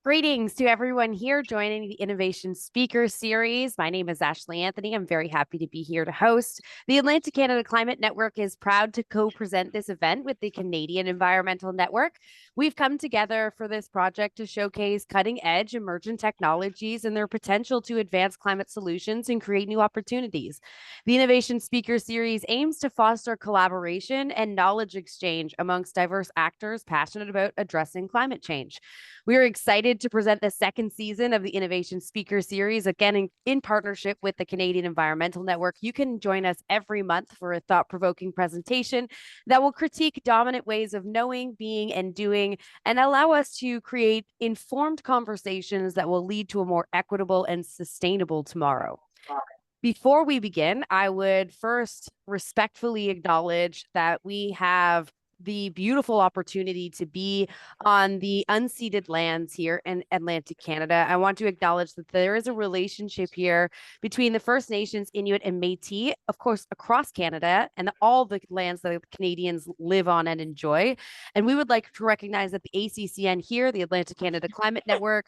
Greetings to everyone here joining the Innovation Speaker Series. My name is Ashley Anthony. I'm very happy to be here to host. The Atlantic Canada Climate Network is proud to co-present this event with the Canadian Environmental Network. We've come together for this project to showcase cutting-edge emergent technologies and their potential to advance climate solutions and create new opportunities. The Innovation Speaker Series aims to foster collaboration and knowledge exchange amongst diverse actors passionate about addressing climate change. We are excited to present the second season of the Innovation Speaker Series, again in partnership with the Canadian Environmental Network. You can join us every month for a thought-provoking presentation that will critique dominant ways of knowing, being, and doing, and allow us to create informed conversations that will lead to a more equitable and sustainable tomorrow. Before we begin, I would first respectfully acknowledge that we have the beautiful opportunity to be on the unceded lands here in Atlantic Canada. I want to acknowledge that there is a relationship here between the First Nations, Inuit, and Métis, of course, across Canada and all the lands that Canadians live on and enjoy. And we would like to recognize that the ACCN here, the Atlantic Canada Climate Network,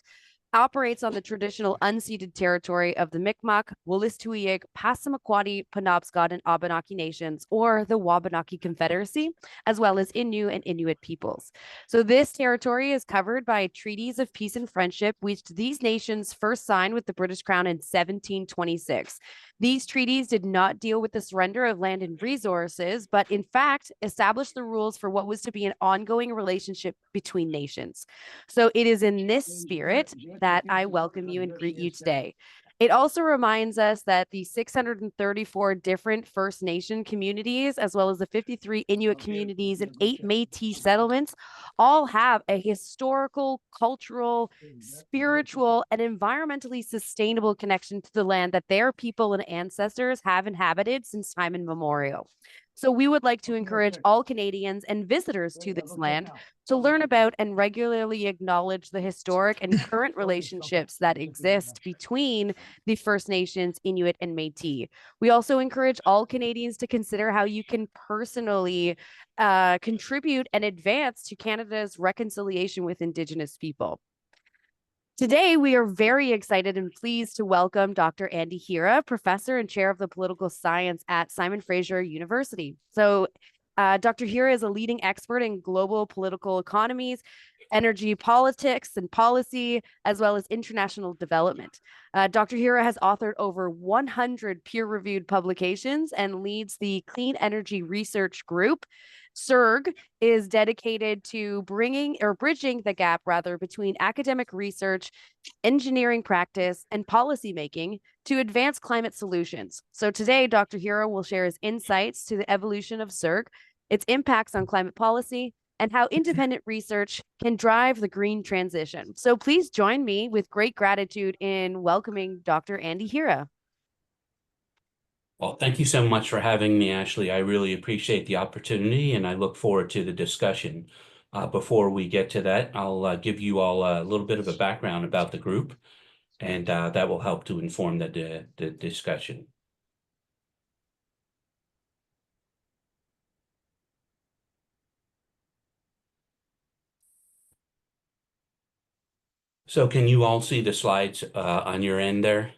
operates on the traditional unceded territory of the Mi'kmaq, Wolastoqiyik, Passamaquoddy, Penobscot, and Abenaki nations, or the Wabanaki Confederacy, as well as Innu and Inuit peoples. So this territory is covered by treaties of peace and friendship, which these nations first signed with the British Crown in 1726. These treaties did not deal with the surrender of land and resources, but in fact established the rules for what was to be an ongoing relationship between nations. So it is in this spirit that I welcome you and greet you today. It also reminds us that the 634 different First Nation communities, as well as the 53 Inuit communities and 8 Métis settlements, all have a historical, cultural, spiritual, and environmentally sustainable connection to the land that their people and ancestors have inhabited since time immemorial. So we would like to encourage all Canadians and visitors to this land to learn about and regularly acknowledge the historic and current relationships that exist between the First Nations, Inuit, and Métis. We also encourage all Canadians to consider how you can personally contribute and advance to Canada's reconciliation with Indigenous people. Today, we are very excited and pleased to welcome Dr. Andy Hira, professor and chair of the political science at Simon Fraser University. So, Dr. Hira is a leading expert in global political economies, energy politics and policy, as well as international development. Dr. Hira has authored over 100 peer-reviewed publications and leads the Clean Energy Research Group. CERG is dedicated to bridging the gap between academic research, engineering practice, and policymaking to advance climate solutions. So today, Dr. Hira will share his insights to the evolution of CERG, its impacts on climate policy, and how independent research can drive the green transition. So please join me with great gratitude in welcoming Dr. Andy Hira. Well, thank you so much for having me, Ashley. I really appreciate the opportunity and I look forward to the discussion. Before we get to that, I'll give you all a little bit of a background about the group, and that will help to inform the discussion. So can you all see the slides on your end there?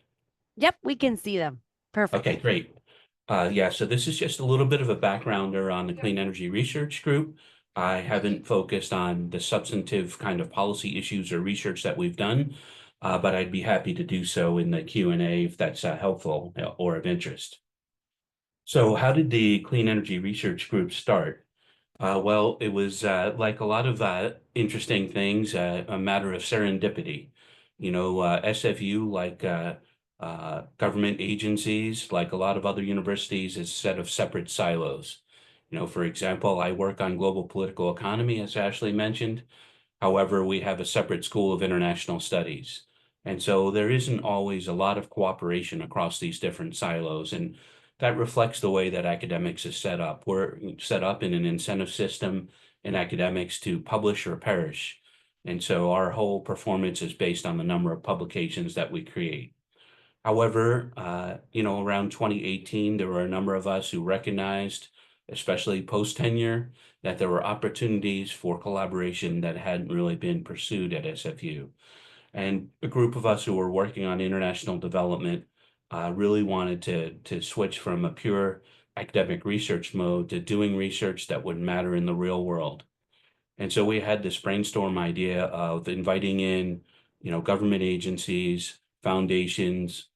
Yep, we can see them. Perfect. Okay, great. Yeah, so this is just a little bit of a backgrounder on the Clean Energy Research Group. I haven't focused on the substantive kind of policy issues or research that we've done, but I'd be happy to do so in the Q&A if that's helpful or of interest. So how did the Clean Energy Research Group start? Well, it was like a lot of interesting things, a matter of serendipity. You know, SFU, like government agencies, like a lot of other universities, is a set of separate silos. You know, for example, I work on global political economy, as Ashley mentioned. However, we have a separate School of International Studies. And so there isn't always a lot of cooperation across these different silos. And that reflects the way that academics is set up. We're set up in an incentive system in academics to publish or perish. And so our whole performance is based on the number of publications that we create. However, you know, around 2018, there were a number of us who recognized, especially post-tenure, that there were opportunities for collaboration that hadn't really been pursued at SFU. And a group of us who were working on international development really wanted to switch from a pure academic research mode to doing research that would matter in the real world. And so we had this brainstorm idea of inviting in, government agencies, foundations,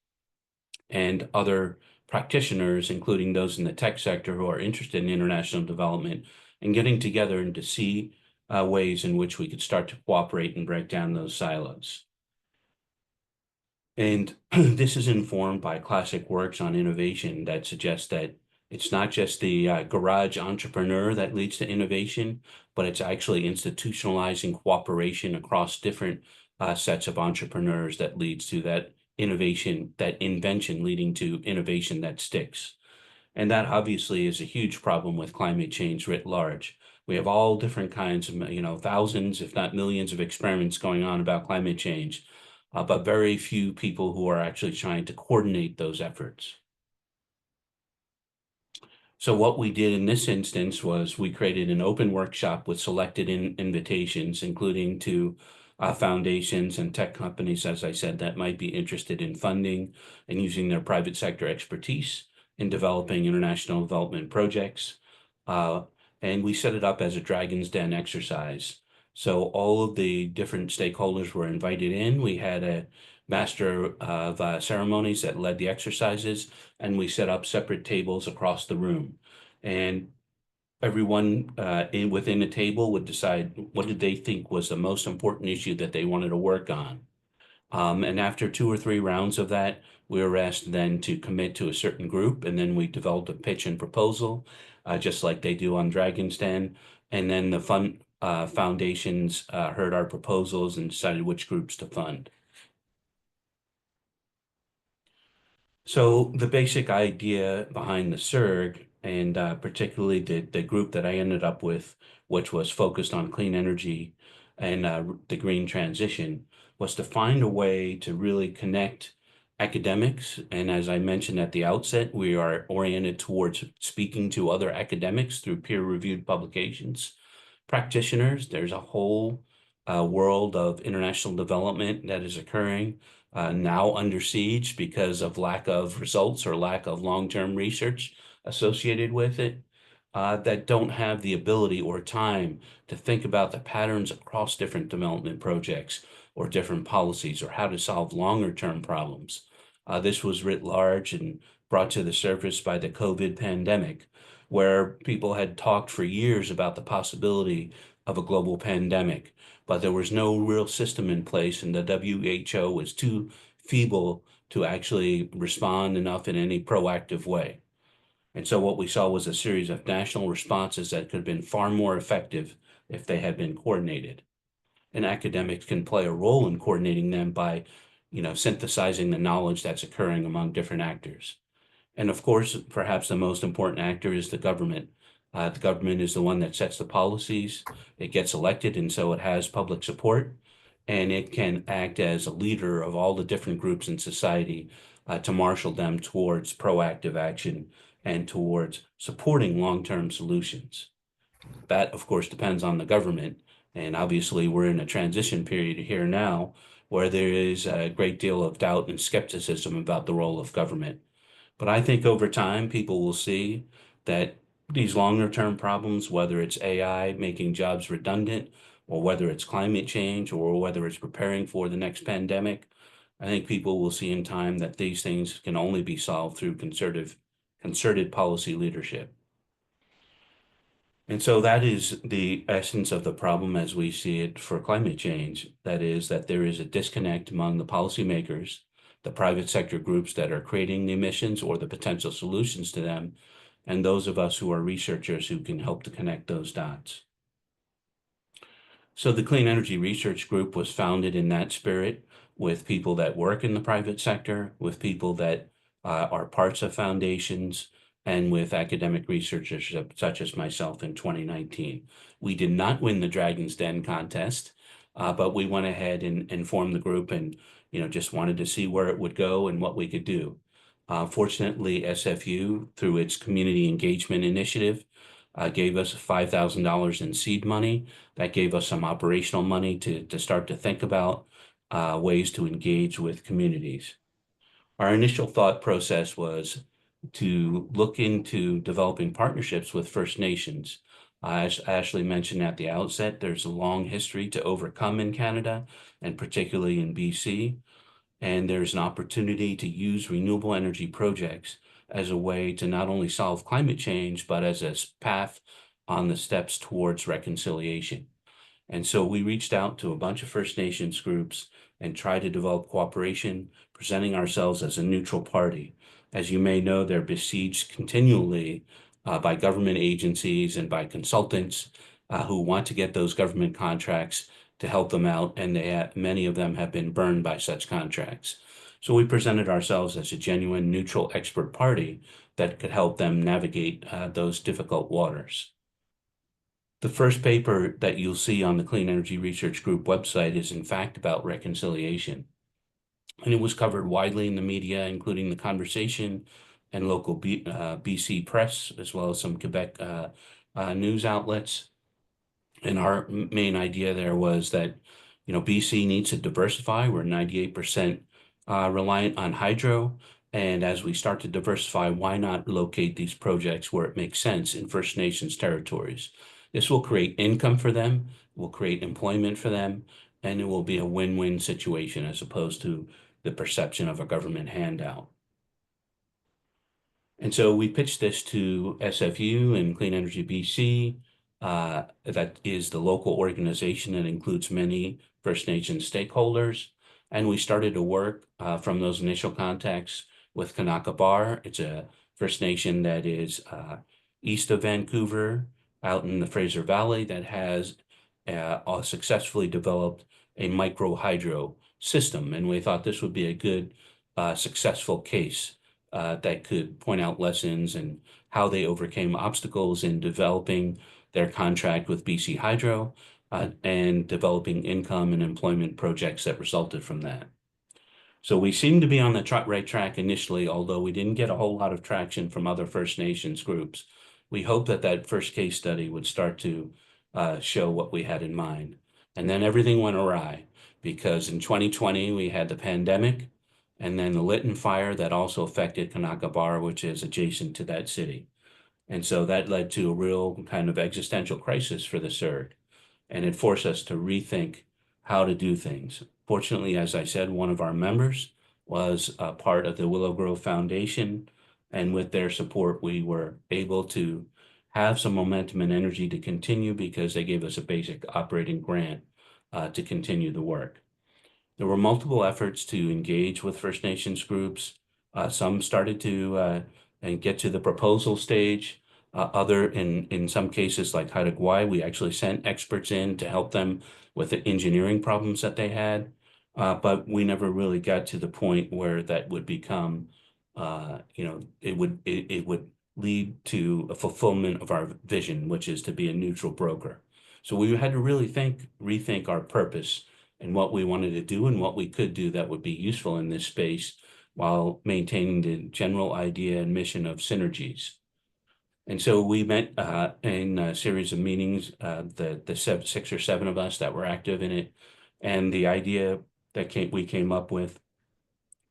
and other practitioners, including those in the tech sector who are interested in international development, and getting together and to see ways in which we could start to cooperate and break down those silos. And this is informed by classic works on innovation that suggest that it's not just the garage entrepreneur that leads to innovation, but it's actually institutionalizing cooperation across different sets of entrepreneurs that leads to that innovation, that invention leading to innovation that sticks. And that obviously is a huge problem with climate change writ large. We have all different kinds of, thousands, if not millions of experiments going on about climate change, but very few people who are actually trying to coordinate those efforts. So what we did in this instance was we created an open workshop with selected invitations, including to foundations and tech companies, as I said, that might be interested in funding and using their private sector expertise in developing international development projects. And we set it up as a Dragon's Den exercise. So all of the different stakeholders were invited in. We had a master of ceremonies that led the exercises, and we set up separate tables across the room. And everyone within a table would decide what did they think was the most important issue that they wanted to work on. And after 2 or 3 rounds of that, we were asked then to commit to a certain group, and then we developed a pitch and proposal, just like they do on Dragon's Den. And then the foundations heard our proposals and decided which groups to fund. So the basic idea behind the CERG, and particularly the group that I ended up with, which was focused on clean energy and the green transition, was to find a way to really connect academics. And as I mentioned at the outset, we are oriented towards speaking to other academics through peer-reviewed publications. Practitioners, there's a whole world of international development that is occurring now under siege because of lack of results or lack of long-term research associated with it, that don't have the ability or time to think about the patterns across different development projects or different policies or how to solve longer-term problems. This was writ large and brought to the surface by the COVID pandemic, where people had talked for years about the possibility of a global pandemic, but there was no real system in place, and the WHO was too feeble to actually respond enough in any proactive way. And so what we saw was a series of national responses that could have been far more effective if they had been coordinated. And academics can play a role in coordinating them by, synthesizing the knowledge that's occurring among different actors. And of course, perhaps the most important actor is the government. The government is the one that sets the policies. It gets elected, and so it has public support, and it can act as a leader of all the different groups in society to marshal them towards proactive action and towards supporting long-term solutions. That, of course, depends on the government, and obviously we're in a transition period here now where there is a great deal of doubt and skepticism about the role of government. But I think over time, people will see that these longer term problems, whether it's AI making jobs redundant, or whether it's climate change, or whether it's preparing for the next pandemic, I think people will see in time that these things can only be solved through concerted policy leadership. And so that is the essence of the problem as we see it for climate change. That is, that there is a disconnect among the policymakers, the private sector groups that are creating the emissions or the potential solutions to them, and those of us who are researchers who can help to connect those dots. So the Clean Energy Research Group was founded in that spirit, with people that work in the private sector, with people that are parts of foundations, and with academic researchers such as myself in 2019. We did not win the Dragon's Den contest, but we went ahead and formed the group and just wanted to see where it would go and what we could do. Fortunately, SFU, through its community engagement initiative, gave us $5,000 in seed money. That gave us some operational money to start to think about ways to engage with communities. Our initial thought process was to look into developing partnerships with First Nations. As Ashley mentioned at the outset, there's a long history to overcome in Canada, and particularly in BC. And there's an opportunity to use renewable energy projects as a way to not only solve climate change, but as a path on the steps towards reconciliation. And so we reached out to a bunch of First Nations groups and tried to develop cooperation, presenting ourselves as a neutral party. As you may know, they're besieged continually by government agencies and by consultants who want to get those government contracts to help them out, and many of them have been burned by such contracts. So we presented ourselves as a genuine neutral expert party that could help them navigate those difficult waters. The first paper that you'll see on the Clean Energy Research Group website is in fact about reconciliation. And it was covered widely in the media, including The Conversation and local BC press, as well as some Quebec news outlets. And our main idea there was that, BC needs to diversify. We're 98% reliant on hydro. And as we start to diversify, why not locate these projects where it makes sense in First Nations territories? This will create income for them, will create employment for them, and it will be a win-win situation as opposed to the perception of a government handout. And so we pitched this to SFU and Clean Energy BC. That is the local organization that includes many First Nations stakeholders. And we started to work from those initial contacts with Kanaka Bar. It's a First Nation that is east of Vancouver, out in the Fraser Valley, that has successfully developed a micro hydro system. And we thought this would be a good, successful case that could point out lessons and how they overcame obstacles in developing their contract with BC Hydro and developing income and employment projects that resulted from that. So we seemed to be on the right track initially, although we didn't get a whole lot of traction from other First Nations groups. We hoped that that first case study would start to show what we had in mind. And then everything went awry because in 2020, we had the pandemic and then the Lytton fire that also affected Kanaka Bar, which is adjacent to that city. And so that led to a real kind of existential crisis for the CERG. And it forced us to rethink how to do things. Fortunately, as I said, one of our members was a part of the Willow Grove Foundation. And with their support, we were able to have some momentum and energy to continue because they gave us a basic operating grant to continue the work. There were multiple efforts to engage with First Nations groups. Some started to and get to the proposal stage. In some cases, like Haida Gwaii, we actually sent experts in to help them with the engineering problems that they had. But we never really got to the point where that would become, it would lead to a fulfillment of our vision, which is to be a neutral broker. So we had to really rethink our purpose and what we wanted to do and what we could do that would be useful in this space while maintaining the general idea and mission of synergies. And so we met in a series of meetings, the 6 or 7 of us that were active in it. And the idea that we came up with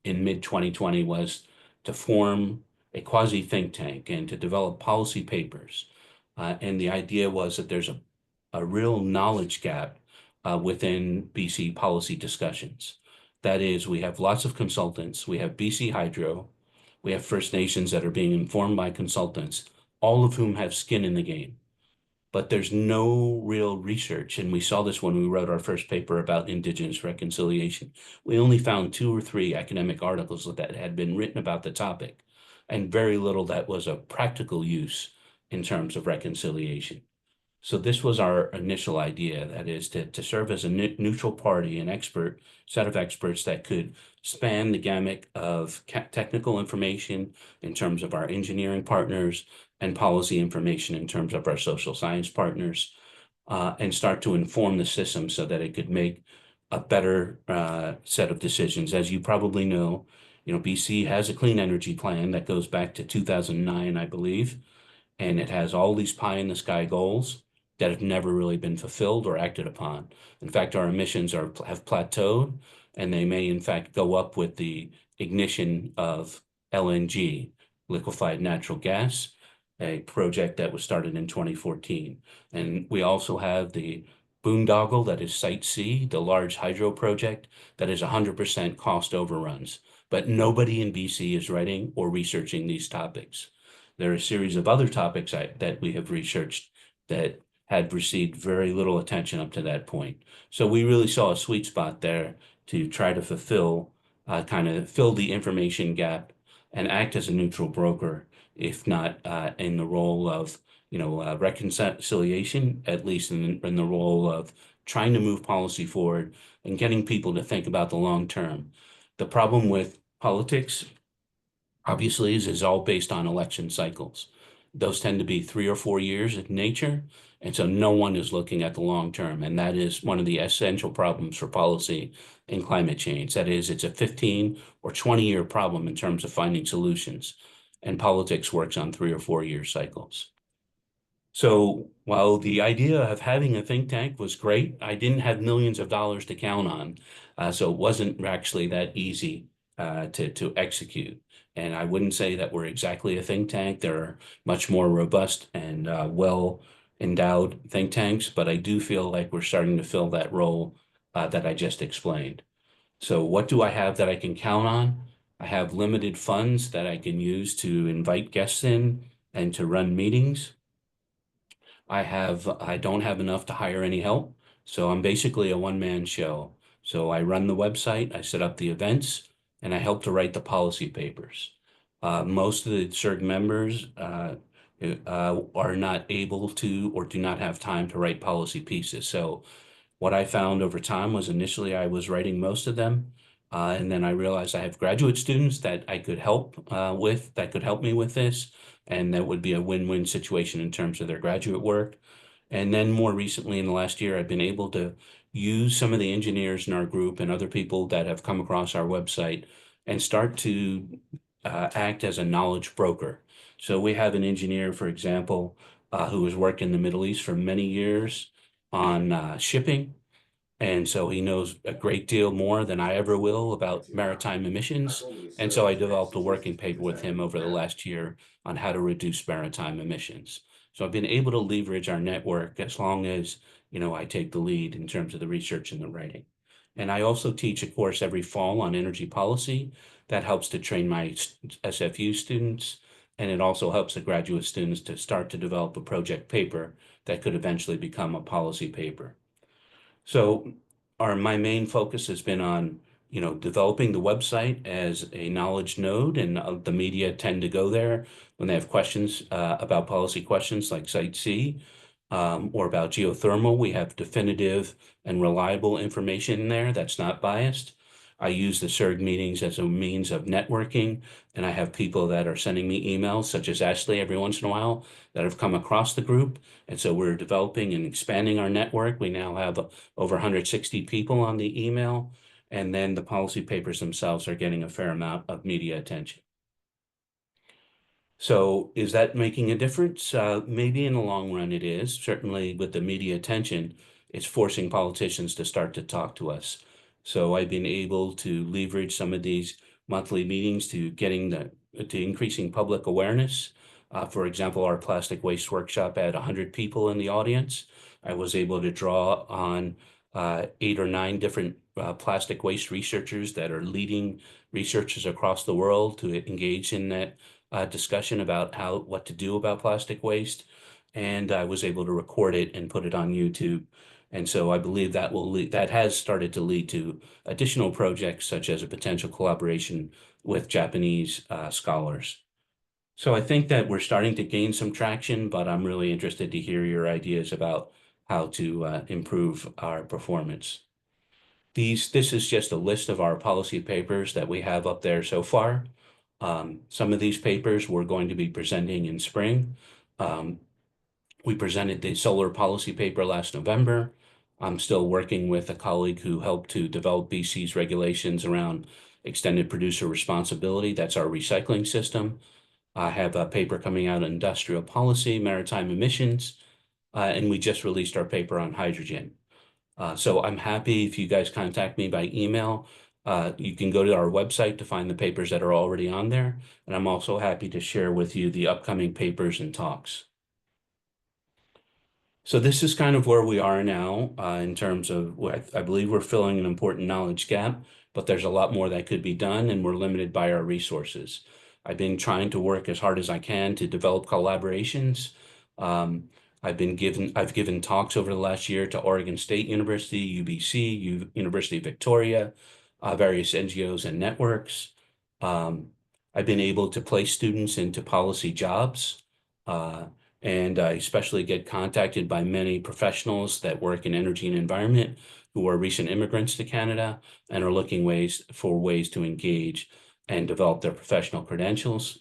in mid-2020 was to form a quasi think tank and to develop policy papers. And the idea was that there's a real knowledge gap within BC policy discussions. That is, we have lots of consultants. We have BC Hydro. We have First Nations that are being informed by consultants, all of whom have skin in the game. But there's no real research. And we saw this when we wrote our first paper about Indigenous reconciliation. We only found 2 or 3 academic articles that had been written about the topic, and very little that was of practical use in terms of reconciliation. So this was our initial idea, that is to serve as a neutral party, an set of experts that could span the gamut of technical information in terms of our engineering partners and policy information in terms of our social science partners, and start to inform the system so that it could make a better set of decisions. As you probably know, BC has a clean energy plan that goes back to 2009, I believe, and it has all these pie in the sky goals that have never really been fulfilled or acted upon. In fact, our emissions have plateaued, and they may in fact go up with the ignition of LNG, liquefied natural gas, a project that was started in 2014. And we also have the boondoggle, that is Site C, the large hydro project that is 100% cost overruns. But nobody in BC is writing or researching these topics. There are a series of other topics that we have researched that had received very little attention up to that point. So we really saw a sweet spot there to try to kind of fill the information gap and act as a neutral broker, if not in the role of reconciliation, at least in the role of trying to move policy forward and getting people to think about the long term. The problem with politics, obviously, is all based on election cycles. Those tend to be 3 or 4 years in nature, and so no one is looking at the long term. And that is one of the essential problems for policy in climate change. That is, it's a 15 or 20-year problem in terms of finding solutions. And politics works on 3 or 4 year cycles. So while the idea of having a think tank was great, I didn't have millions of dollars to count on. So it wasn't actually that easy to execute. And I wouldn't say that we're exactly a think tank. There are much more robust and well endowed think tanks, but I do feel like we're starting to fill that role that I just explained. So what do I have that I can count on? I have limited funds that I can use to invite guests in and to run meetings. I don't have enough to hire any help. So I'm basically a one-man show. So I run the website, I set up the events, and I help to write the policy papers. Most of the CERG members are not able to or do not have time to write policy pieces. So what I found over time was initially I was writing most of them. And then I realized I have graduate students that I could help that could help me with this. And that would be a win-win situation in terms of their graduate work. And then more recently in the last year, I've been able to use some of the engineers in our group and other people that have come across our website and start to act as a knowledge broker. So we have an engineer, for example, who has worked in the Middle East for many years on shipping. And so he knows a great deal more than I ever will about maritime emissions. And so I developed a working paper with him over the last year on how to reduce maritime emissions. So I've been able to leverage our network as long as, I take the lead in terms of the research and the writing. And I also teach a course every fall on energy policy that helps to train my SFU students. And it also helps the graduate students to start to develop a project paper that could eventually become a policy paper. So my main focus has been on, developing the website as a knowledge node, and the media tend to go there when they have questions about policy questions like Site C or about geothermal. We have definitive and reliable information in there that's not biased. I use the CERG meetings as a means of networking, and I have people that are sending me emails, such as Ashley every once in a while, that have come across the group. And so we're developing and expanding our network. We now have over 160 people on the email, and then the policy papers themselves are getting a fair amount of media attention. So is that making a difference? Maybe in the long run it is. Certainly with the media attention, it's forcing politicians to start to talk to us. So I've been able to leverage some of these monthly meetings to increasing public awareness. For example, our plastic waste workshop had 100 people in the audience. I was able to draw on 8 or 9 different plastic waste researchers that are leading researchers across the world to engage in that discussion about what to do about plastic waste. And I was able to record it and put it on YouTube. And so I believe that has started to lead to additional projects, such as a potential collaboration with Japanese scholars. So I think that we're starting to gain some traction, but I'm really interested to hear your ideas about how to improve our performance. This is just a list of our policy papers that we have up there so far. Some of these papers we're going to be presenting in spring. We presented the solar policy paper last November. I'm still working with a colleague who helped to develop BC's regulations around extended producer responsibility. That's our recycling system. I have a paper coming out on industrial policy, maritime emissions, and we just released our paper on hydrogen. So I'm happy if you guys contact me by email. You can go to our website to find the papers that are already on there. And I'm also happy to share with you the upcoming papers and talks. So this is kind of where we are now in terms of, I believe we're filling an important knowledge gap, but there's a lot more that could be done and we're limited by our resources. I've been trying to work as hard as I can to develop collaborations. Um, I've given talks over the last year to Oregon State University, UBC, University of Victoria, various NGOs and networks. Um, I've been able to place students into policy jobs. Uh, and I especially get contacted by many professionals that work in energy and environment who are recent immigrants to Canada and are looking for ways to engage and develop their professional credentials.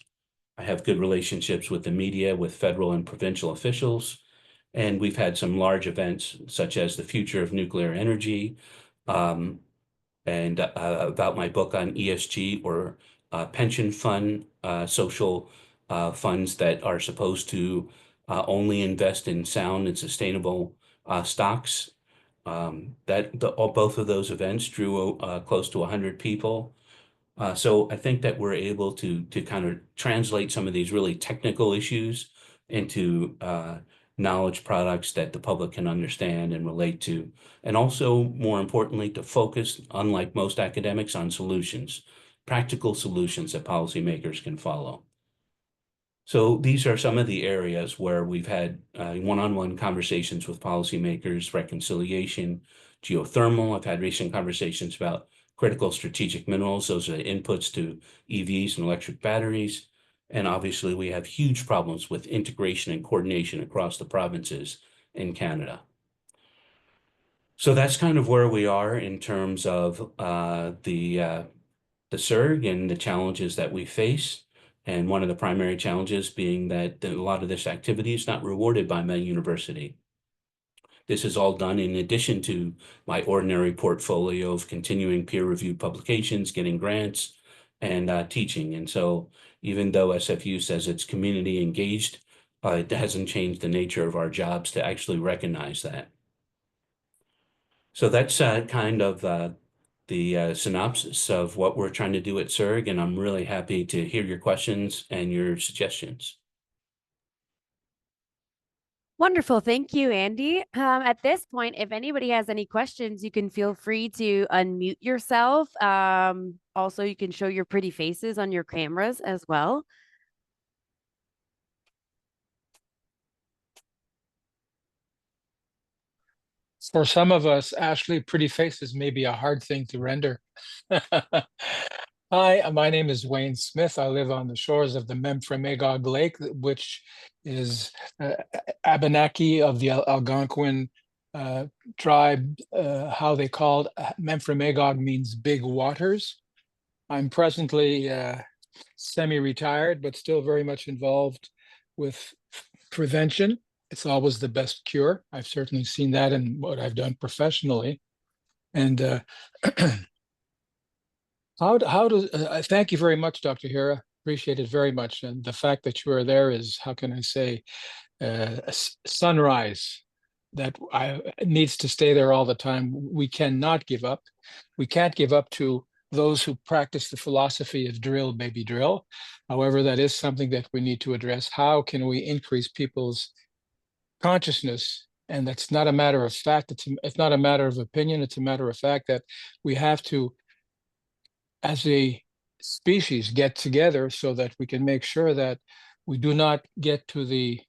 I have good relationships with the media, with federal and provincial officials, and we've had some large events such as the future of nuclear energy, um, and about my book on ESG or pension fund, social funds that are supposed to only invest in sound and sustainable stocks. Both of those events drew close to 100 people. So I think that we're able to kind of translate some of these really technical issues into knowledge products that the public can understand and relate to. And also, more importantly, to focus, unlike most academics, on solutions, practical solutions that policymakers can follow. So these are some of the areas where we've had one-on-one conversations with policymakers, reconciliation, geothermal. I've had recent conversations about critical strategic minerals. Those are the inputs to EVs and electric batteries. And obviously, we have huge problems with integration and coordination across the provinces in Canada. So that's kind of where we are in terms of the CERG and the challenges that we face. And one of the primary challenges being that a lot of this activity is not rewarded by my university. This is all done in addition to my ordinary portfolio of continuing peer-reviewed publications, getting grants, and teaching. And so even though SFU says it's community engaged, it hasn't changed the nature of our jobs to actually recognize that. So that's kind of the synopsis of what we're trying to do at CERG, and I'm really happy to hear your questions and your suggestions. Wonderful. Thank you, Andy. At this point, if anybody has any questions, you can feel free to unmute yourself. Also, you can show your pretty faces on your cameras as well. For some of us, Ashley, pretty faces may be a hard thing to render. Hi, my name is Wayne Smith. I live on the shores of the Memphremagog Lake, which is Abenaki of the Algonquin tribe. How they called Memphremagog means big waters. I'm presently semi-retired, but still very much involved with prevention. It's always the best cure. I've certainly seen that in what I've done professionally. And thank you very much, Dr. Hira. Appreciate it very much. And the fact that you are there is, how can I say, a sunrise that needs to stay there all the time. We cannot give up. We can't give up to those who practice the philosophy of drill, baby, drill. However, that is something that we need to address. How can we increase people's consciousness? And that's not a matter of fact. It's not a matter of opinion. It's a matter of fact that we have to, as a species, get together so that we can make sure that we do not get to the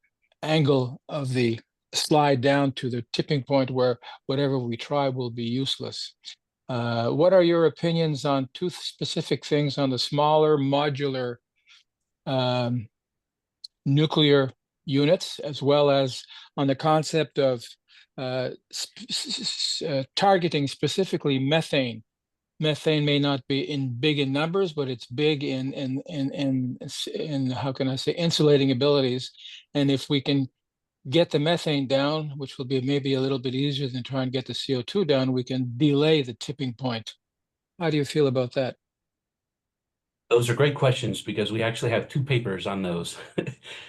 angle of the slide down to the tipping point where whatever we try will be useless. What are your opinions on two specific things on the smaller modular nuclear units, as well as on the concept of targeting specifically methane? Methane may not be big in numbers, but it's big in how can I say, insulating abilities. And if we can get the methane down, which will be maybe a little bit easier than trying to get the CO2 down, we can delay the tipping point. How do you feel about that? Those are great questions because we actually have two papers on those.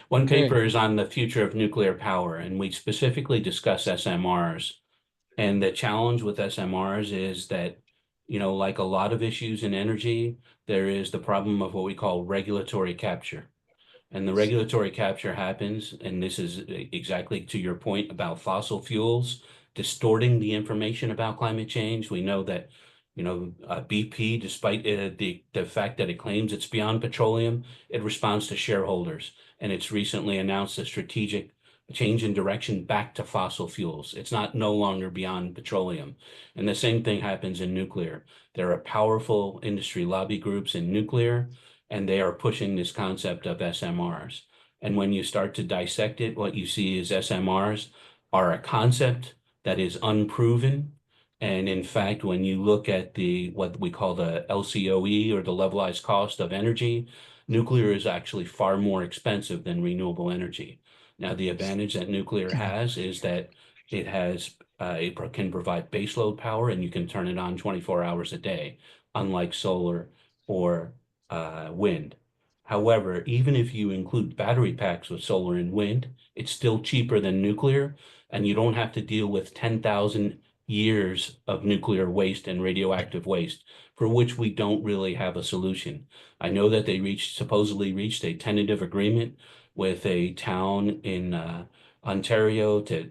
One Okay. paper is on the future of nuclear power, and we specifically discuss SMRs. And the challenge with SMRs is that, like a lot of issues in energy, there is the problem of what we call regulatory capture. And the regulatory capture happens, and this is exactly to your point about fossil fuels distorting the information about climate change. We know that, BP, despite the fact that it claims it's beyond petroleum, it responds to shareholders. And it's recently announced a strategic change in direction back to fossil fuels. It's not no longer beyond petroleum. And the same thing happens in nuclear. There are powerful industry lobby groups in nuclear, and they are pushing this concept of SMRs. And when you start to dissect it, what you see is SMRs are a concept that is unproven. And in fact, when you look at what we call the LCOE, or the levelized cost of energy, nuclear is actually far more expensive than renewable energy. Now, the advantage that nuclear has is that it can provide baseload power, and you can turn it on 24 hours a day, unlike solar or wind. However, even if you include battery packs with solar and wind, it's still cheaper than nuclear, and you don't have to deal with 10,000 years of nuclear waste and radioactive waste, for which we don't really have a solution. I know that they supposedly reached a tentative agreement with a town in Ontario to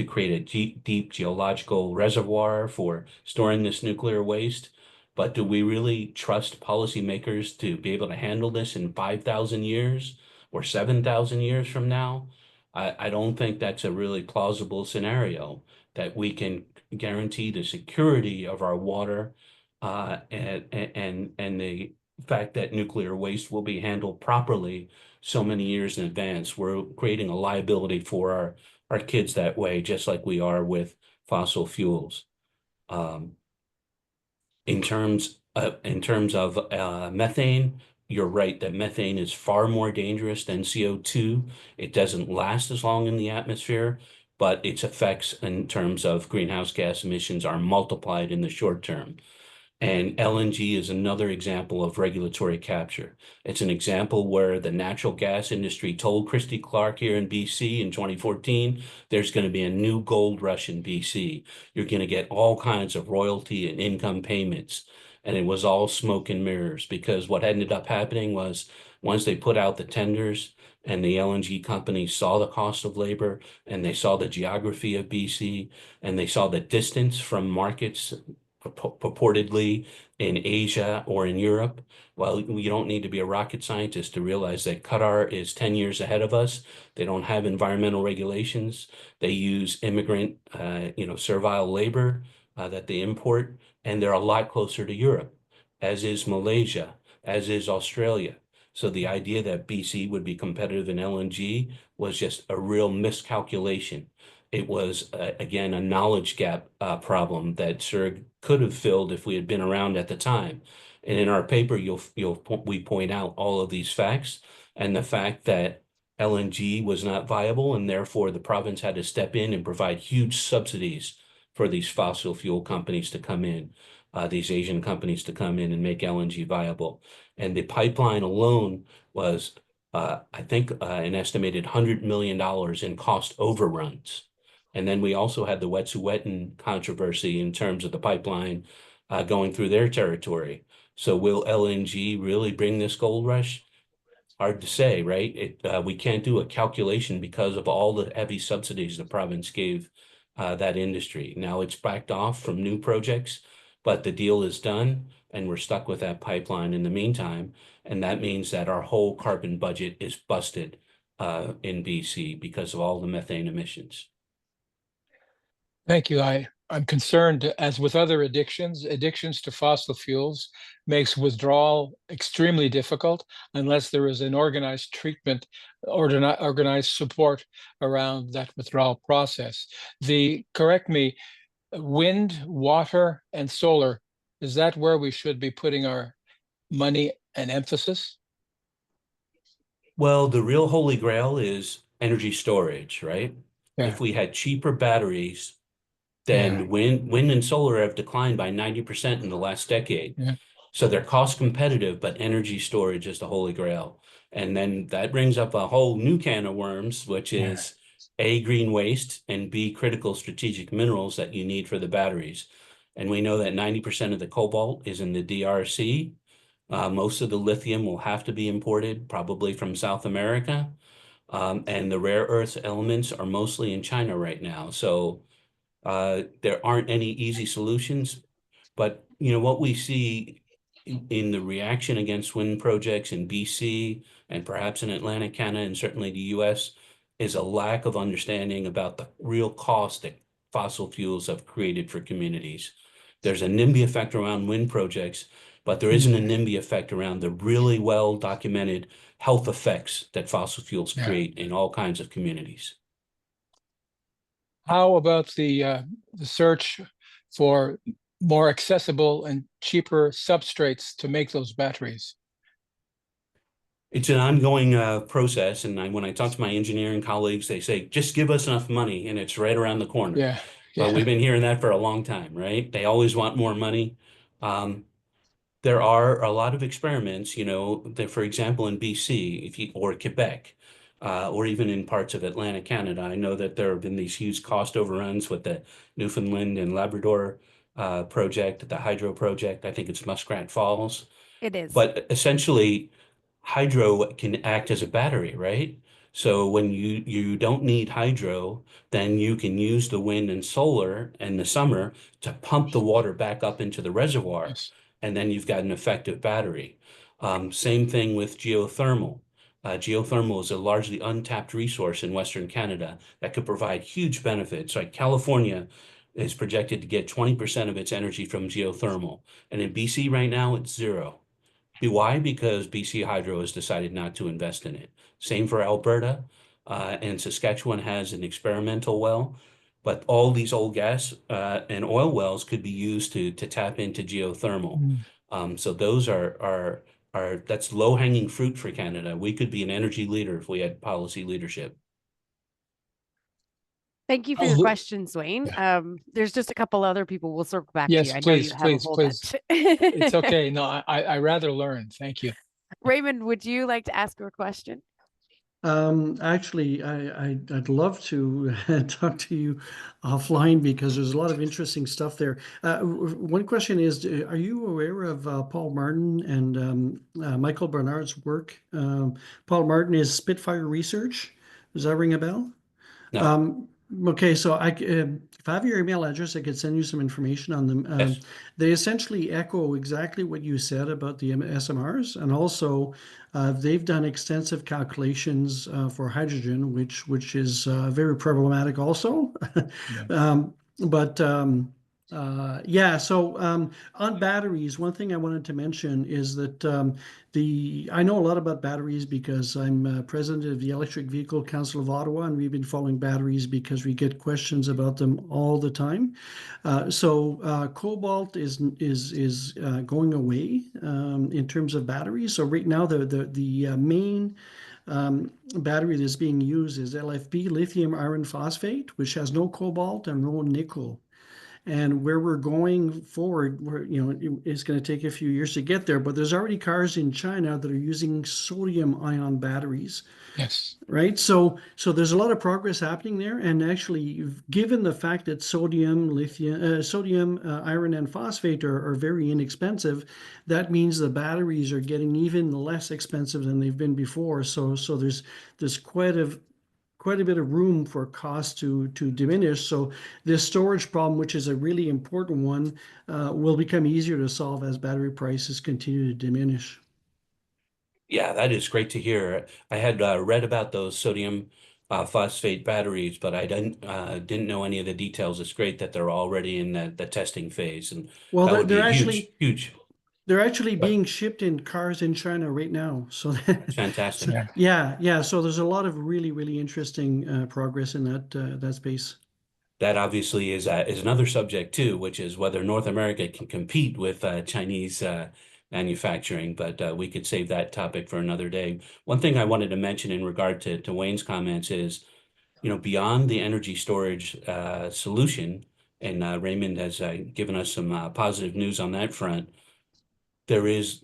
create a deep geological reservoir for storing this nuclear waste. But do we really trust policymakers to be able to handle this in 5,000 years or 7,000 years from now? I don't think that's a really plausible scenario, that we can guarantee the security of our water, and the fact that nuclear waste will be handled properly so many years in advance. We're creating a liability for our kids that way, just like we are with fossil fuels. In terms of methane, you're right that methane is far more dangerous than CO2. It doesn't last as long in the atmosphere, but its effects in terms of greenhouse gas emissions are multiplied in the short term. And LNG is another example of regulatory capture. It's an example where the natural gas industry told Christy Clark here in BC in 2014, there's going to be a new gold rush in BC. You're going to get all kinds of royalty and income payments. And it was all smoke and mirrors, because what ended up happening was, once they put out the tenders and the LNG companies saw the cost of labor, and they saw the geography of BC, and they saw the distance from markets purportedly in Asia or in Europe. Well, you don't need to be a rocket scientist to realize that Qatar is 10 years ahead of us. They don't have environmental regulations. They use immigrant, servile labor that they import, and they're a lot closer to Europe, as is Malaysia, as is Australia. So the idea that BC would be competitive in LNG was just a real miscalculation. It was, again, a knowledge gap problem that CERG could have filled if we had been around at the time. And in our paper, we point out all of these facts, and the fact that LNG was not viable, and therefore the province had to step in and provide huge subsidies for these fossil fuel companies to come in, these Asian companies to come in and make LNG viable. And the pipeline alone was, I think, an estimated $100 million in cost overruns. And then we also had the Wet'suwet'en controversy in terms of the pipeline going through their territory. So will LNG really bring this gold rush? Hard to say, right? We can't do a calculation because of all the heavy subsidies the province gave that industry. Now it's backed off from new projects, but the deal is done, and we're stuck with that pipeline in the meantime. And that means that our whole carbon budget is busted in BC because of all the methane emissions. Thank you. I'm concerned, as with other addictions to fossil fuels makes withdrawal extremely difficult unless there is an organized treatment, organized support around that withdrawal process. Correct me, wind, water, and solar, is that where we should be putting our money and emphasis? Well, the real holy grail is energy storage, right? Yeah. If we had cheaper batteries, Yeah. then wind and solar have declined by 90% in the last decade. Yeah. So they're cost competitive, but energy storage is the holy grail. And then that brings up a whole new can of worms, which is A, green waste, and B, critical strategic minerals that you need for the batteries. And we know that 90% of the cobalt is in the DRC. Most of the lithium will have to be imported, probably from South America. And the rare earth elements are mostly in China right now. So there aren't any easy solutions. But what we see in the reaction against wind projects in BC and perhaps in Atlantic Canada and certainly the US is a lack of understanding about the real cost that fossil fuels have created for communities. There's a NIMBY effect around wind projects, but there isn't a NIMBY effect around the really well documented health effects that fossil fuels create in all kinds of communities. How about the search for more accessible and cheaper substrates to make those batteries? It's an ongoing process, and when I talk to my engineering colleagues, they say, just give us enough money, and it's right around the corner. Yeah. But we've been hearing that for a long time, right? They always want more money. There are a lot of experiments, that, for example, in BC, or Quebec, or even in parts of Atlantic Canada. I know that there have been these huge cost overruns with the Newfoundland and Labrador project, the hydro project. I think it's Muskrat Falls. It is. But essentially, hydro can act as a battery, right? So when you don't need hydro, then you can use the wind and solar in the summer to pump the water back up into the reservoir. Yes. And then you've got an effective battery. Same thing with geothermal. Geothermal is a largely untapped resource in Western Canada that could provide huge benefits. Like California is projected to get 20% of its energy from geothermal. And in BC right now, it's zero. Why? Because BC Hydro has decided not to invest in it. Same for Alberta, and Saskatchewan has an experimental well, but all these old gas and oil wells could be used to tap into geothermal. So those that's low-hanging fruit for Canada. We could be an energy leader if we had policy leadership. Thank you for your questions, Wayne. There's just a couple other people we'll circle back to. I know you have a whole bunch. It's okay. No, I rather learn. Thank you. Raymond, would you like to ask a question? Actually, I'd love to talk to you offline because there's a lot of interesting stuff there. One question is, are you aware of Paul Martin and Michael Bernard's work? Paul Martin is Spitfire Research. Does that ring a bell? No. Okay, so if I have your email address, I could send you some information on them. Yes. They essentially echo exactly what you said about the SMRs, and also they've done extensive calculations for hydrogen, which is very problematic also. Yeah. So on batteries, one thing I wanted to mention is that I know a lot about batteries because I'm president of the Electric Vehicle Council of Ottawa, and we've been following batteries because we get questions about them all the time. So cobalt is going away in terms of batteries. So right now the main battery that's being used is LFP, lithium iron phosphate, which has no cobalt and no nickel. And where we're going forward, it's going to take a few years to get there, but there's already cars in China that are using sodium ion batteries. Yes. Right. So there's a lot of progress happening there. And actually, given the fact that sodium, iron, and phosphate are very inexpensive, that means the batteries are getting even less expensive than they've been before. So there's quite a bit of room for cost to diminish. So this storage problem, which is a really important one, will become easier to solve as battery prices continue to diminish. Yeah, that is great to hear. I had read about those sodium phosphate batteries, but I didn't know any of the details. It's great that they're already in the testing phase, and well, that would be actually huge. They're actually being shipped in cars in China right now. So that's fantastic. Yeah. So there's a lot of really, really interesting progress in that space. That obviously is another subject too, which is whether North America can compete with Chinese manufacturing, but we could save that topic for another day. One thing I wanted to mention in regard to Wayne's comments is, beyond the energy storage solution, and Raymond has given us some positive news on that front, there is,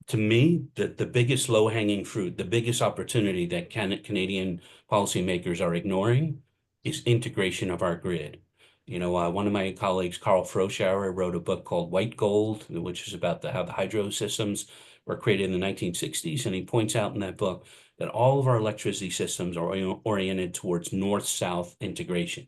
to me, the biggest low-hanging fruit, the biggest opportunity that Canadian policymakers are ignoring is integration of our grid. You know, one of my colleagues, Carl Froschauer, wrote a book called White Gold, which is about how the hydro systems were created in the 1960s. And he points out in that book that all of our electricity systems are oriented towards north-south integration.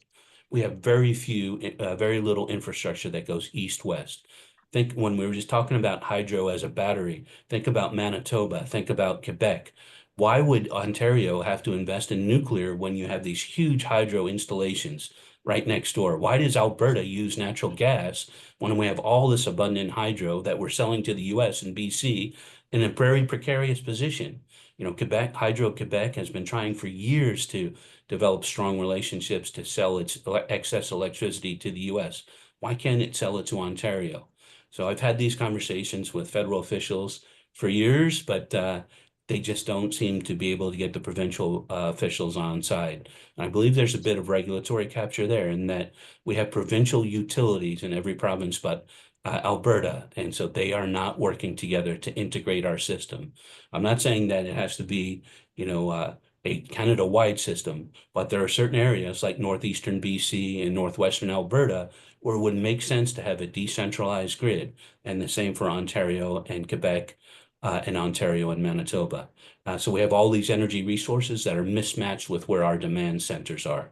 We have very little infrastructure that goes east-west. Think when we were just talking about hydro as a battery, think about Manitoba, think about Quebec. Why would Ontario have to invest in nuclear when you have these huge hydro installations right next door? Why does Alberta use natural gas when we have all this abundant hydro that we're selling to the US and BC in a very precarious position? You know, Hydro-Quebec has been trying for years to develop strong relationships to sell its excess electricity to the US. Why can't it sell it to Ontario? So I've had these conversations with federal officials for years, but they just don't seem to be able to get the provincial officials on side. And I believe there's a bit of regulatory capture there in that we have provincial utilities in every province but Alberta, and so they are not working together to integrate our system. I'm not saying that it has to be, you know, a Canada-wide system, but there are certain areas like northeastern BC and northwestern Alberta where it would make sense to have a decentralized grid, and the same for Ontario and Quebec and Ontario and Manitoba. So we have all these energy resources that are mismatched with where our demand centers are.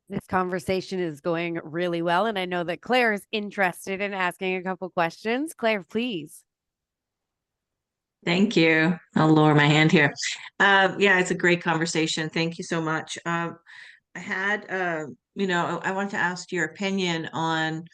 This conversation is going really well, and I know that Claire is interested in asking a couple questions. Claire, please. Thank you. I'll lower my hand here. Yeah, it's a great conversation. Thank you so much. I had, I want to ask your opinion on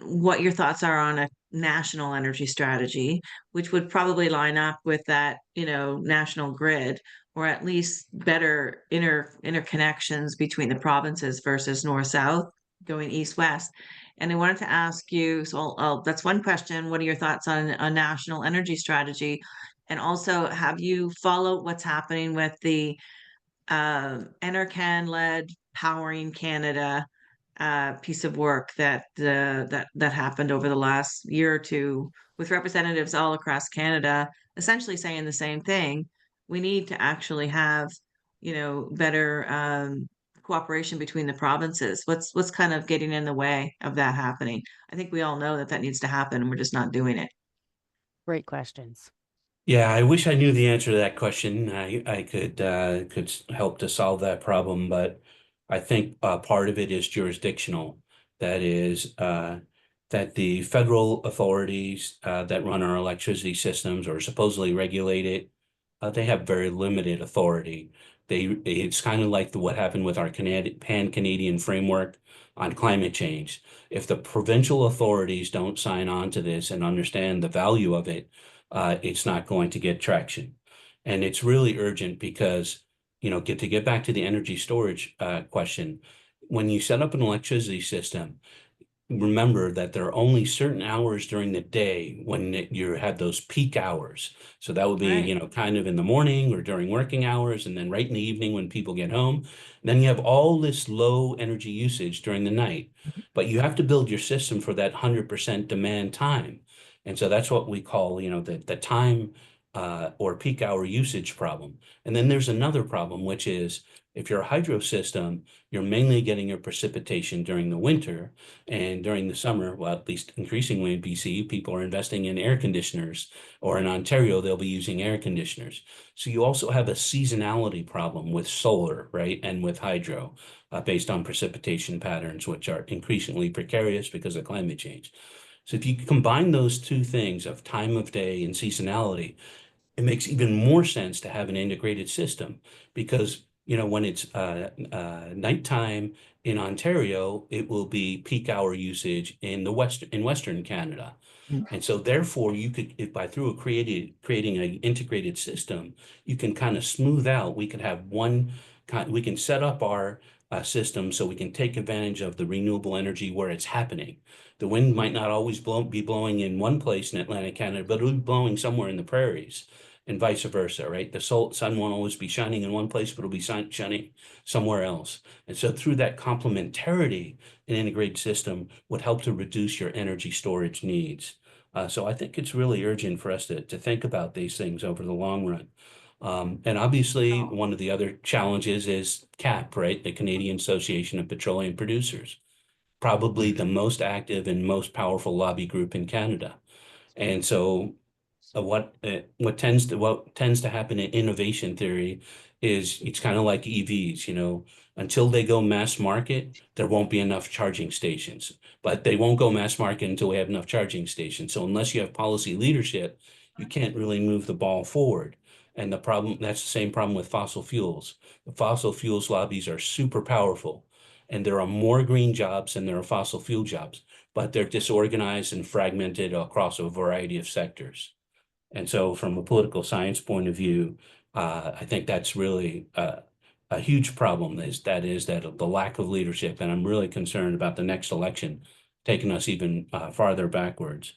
what your thoughts are on a national energy strategy, which would probably line up with that, national grid, or at least better interconnections between the provinces versus north-south, going east-west. And I wanted to ask you, so that's one question. What are your thoughts on a national energy strategy? And also, have you followed what's happening with the NRCan-led Powering Canada piece of work that happened over the last year or two, with representatives all across Canada essentially saying the same thing? We need to actually have, better cooperation between the provinces. What's kind of getting in the way of that happening? I think we all know that needs to happen, and we're just not doing it. Great questions. Yeah, I wish I knew the answer to that question. I could help to solve that problem, but I think part of it is jurisdictional. That is that the federal authorities that run our electricity systems or supposedly regulate it, they have very limited authority. It's kind of like what happened with our pan-Canadian framework on climate change. If the provincial authorities don't sign on to this and understand the value of it, it's not going to get traction. And it's really urgent because, to get back to the energy storage question, when you set up an electricity system, remember that there are only certain hours during the day when you have those peak hours. So that would be, Right. kind of in the morning or during working hours, and then right in the evening when people get home. Then you have all this low energy usage during the night, but you have to build your system for that 100% demand time. And so that's what we call, the time or peak hour usage problem. And then there's another problem, which is if you're a hydro system, you're mainly getting your precipitation during the winter, and during the summer, well, at least increasingly in BC, people are investing in air conditioners, or in Ontario, they'll be using air conditioners. So you also have a seasonality problem with solar, right? And with hydro, based on precipitation patterns, which are increasingly precarious because of climate change. So if you combine those two things of time of day and seasonality, it makes even more sense to have an integrated system because, when it's nighttime in Ontario, it will be peak hour usage in Western Canada. And so therefore you could, creating an integrated system, you can kind of smooth out, we can set up our system so we can take advantage of the renewable energy where it's happening. The wind might not always be blowing in one place in Atlantic Canada, but it'll be blowing somewhere in the prairies, and vice versa, right? The sun won't always be shining in one place, but it'll be shining somewhere else. And so through that complementarity, an integrated system would help to reduce your energy storage needs. So I think it's really urgent for us to think about these things over the long run. And obviously, one of the other challenges is CAP, right? The Canadian Association of Petroleum Producers, probably the most active and most powerful lobby group in Canada. And so what tends to happen in innovation theory is it's kind of like EVs, until they go mass market, there won't be enough charging stations, but they won't go mass market until we have enough charging stations. So unless you have policy leadership, you can't really move the ball forward. And that's the same problem with fossil fuels. The fossil fuels lobbies are super powerful, and there are more green jobs than there are fossil fuel jobs, but they're disorganized and fragmented across a variety of sectors. And so from a political science point of view, I think that's really a huge problem that the lack of leadership. And I'm really concerned about the next election taking us even farther backwards.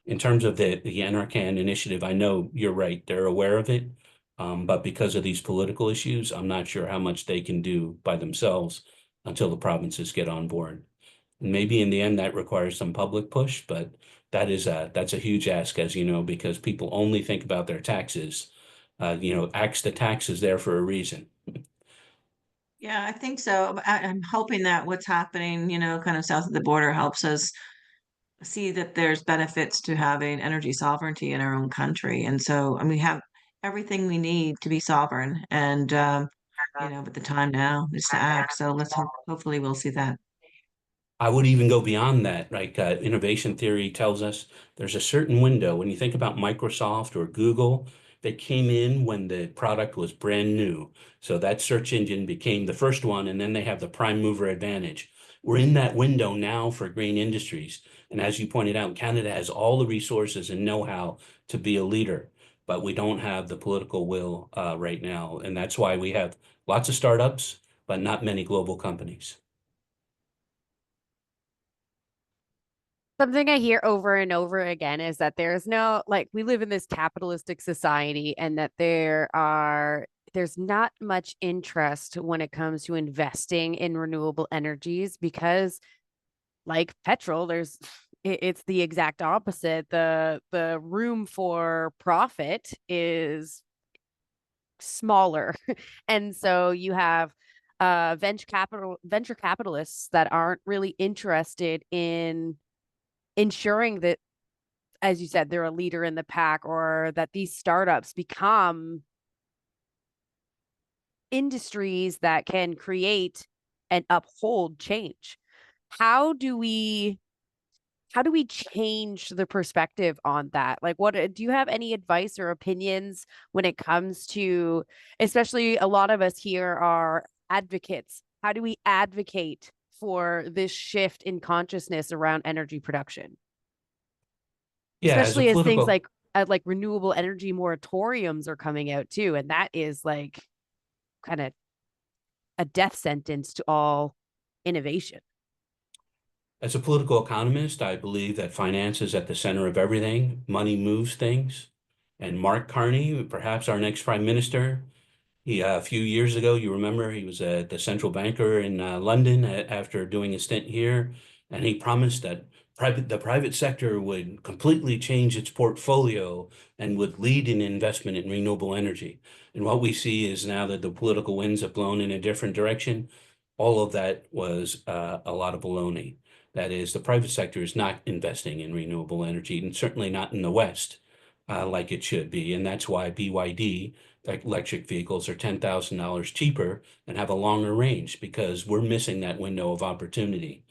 In terms of the NRCan initiative, I know you're right, they're aware of it. But because of these political issues, I'm not sure how much they can do by themselves until the provinces get on board. And maybe in the end that requires some public push, but that's a huge ask, as you know, because people only think about their taxes. The tax is there for a reason. Yeah, I think so. I'm hoping that what's happening, kind of south of the border helps us see that there's benefits to having energy sovereignty in our own country. And so, and we have everything we need to be sovereign. And, but the time now is to act. So hopefully we'll see that. I would even go beyond that. Like innovation theory tells us there's a certain window. When you think about Microsoft or Google, they came in when the product was brand new. So that search engine became the first one, and then they have the prime mover advantage. We're in that window now for green industries. And as you pointed out, Canada has all the resources and know-how to be a leader, but we don't have the political will right now. And that's why we have lots of startups, but not many global companies. Something I hear over and over again is that there's no, like, we live in this capitalistic society, and that there's not much interest when it comes to investing in renewable energies because, like petrol, it's the exact opposite. The room for profit is smaller. And so you have venture capitalists that aren't really interested in ensuring that, as you said, they're a leader in the pack, or that these startups become industries that can create and uphold change. How do we change the perspective on that? Like, what do you have any advice or opinions when it comes to, especially a lot of us here are advocates. How do we advocate for this shift in consciousness around energy production? Yeah, Especially as things like renewable energy moratoriums are coming out too. And that is like kind of a death sentence to all innovation. As a political economist, I believe that finance is at the center of everything. Money moves things. And Mark Carney, perhaps our next prime minister, a few years ago, you remember, he was the central banker in London after doing a stint here, and he promised that the private sector would completely change its portfolio and would lead in investment in renewable energy. And what we see is now that the political winds have blown in a different direction, all of that was a lot of baloney. That is, the private sector is not investing in renewable energy, and certainly not in the West like it should be. And that's why BYD, like electric vehicles, are $10,000 cheaper and have a longer range, because we're missing that window of opportunity.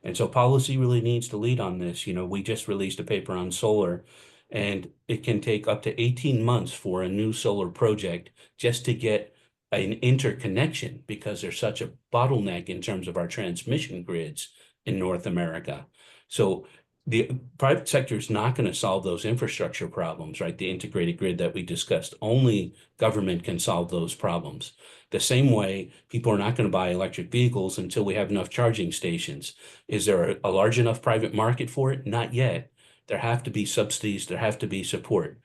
And so policy really needs to lead on this. We just released a paper on solar, and it can take up to 18 months for a new solar project just to get an interconnection, because there's such a bottleneck in terms of our transmission grids in North America. So the private sector is not going to solve those infrastructure problems, right? The integrated grid that we discussed, only government can solve those problems. The same way, people are not going to buy electric vehicles until we have enough charging stations. Is there a large enough private market for it? Not yet. There have to be subsidies, there have to be support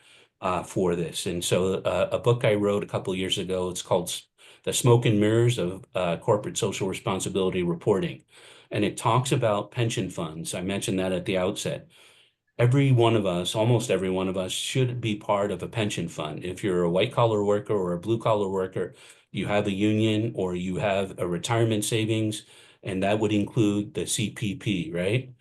for this. And so a book I wrote a couple of years ago, it's called The Smoke and Mirrors of Corporate Social Responsibility Reporting. And it talks about pension funds. I mentioned that at the outset. every one of us, almost every one of us, should be part of a pension fund. If you're a white collar worker or a blue collar worker, you have a union or you have a retirement savings, and that would include the CPP, right?